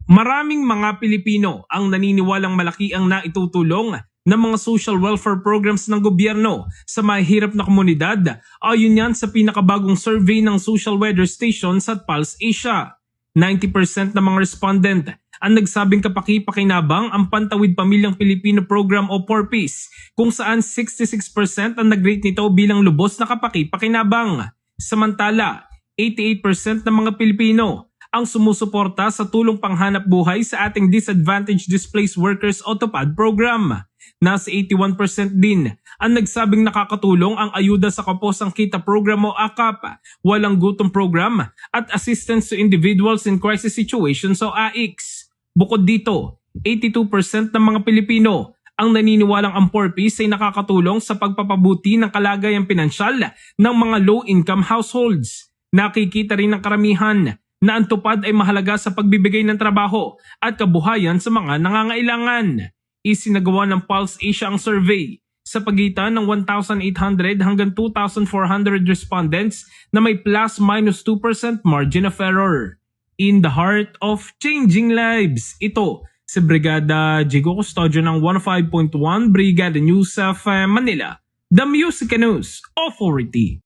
Maraming mga Pilipino ang naniniwalang malaki ang naitutulong ng mga social welfare programs ng gobyerno sa mahihirap na komunidad ayon yan sa pinakabagong survey ng Social Weather Stations at Pulse Asia. 90% ng mga respondent ang nagsabing kapaki-pakinabang ang Pantawid Pamilyang Pilipino Program o PORPIS kung saan 66% ang nag-rate nito bilang lubos na kapaki-pakinabang. Samantala, 88% ng mga Pilipino ang sumusuporta sa tulong panghanap buhay sa ating Disadvantaged Displaced Workers o TUPAD program. Nasa 81% din ang nagsabing nakakatulong ang Ayuda sa Kaposang Kita program o AKAP, Walang Gutom program at Assistance to Individuals in Crisis Situations o AICS. Bukod dito, 82% ng mga Pilipino ang naniniwalang ang PORPIS ay nakakatulong sa pagpapabuti ng kalagayang pinansyal ng mga low-income households. Nakikita rin ng karamihan na ang TUPAD ay mahalaga sa pagbibigay ng trabaho at kabuhayan sa mga nangangailangan. Isinagawa ng Pulse Asia ang survey sa pagitan ng 1,800 hanggang 2,400 respondents na may plus-2% margin of error. In the heart of changing lives, ito si Brigada Jigo Custodio ng 105.1 Brigada News of Manila, The Music News Authority.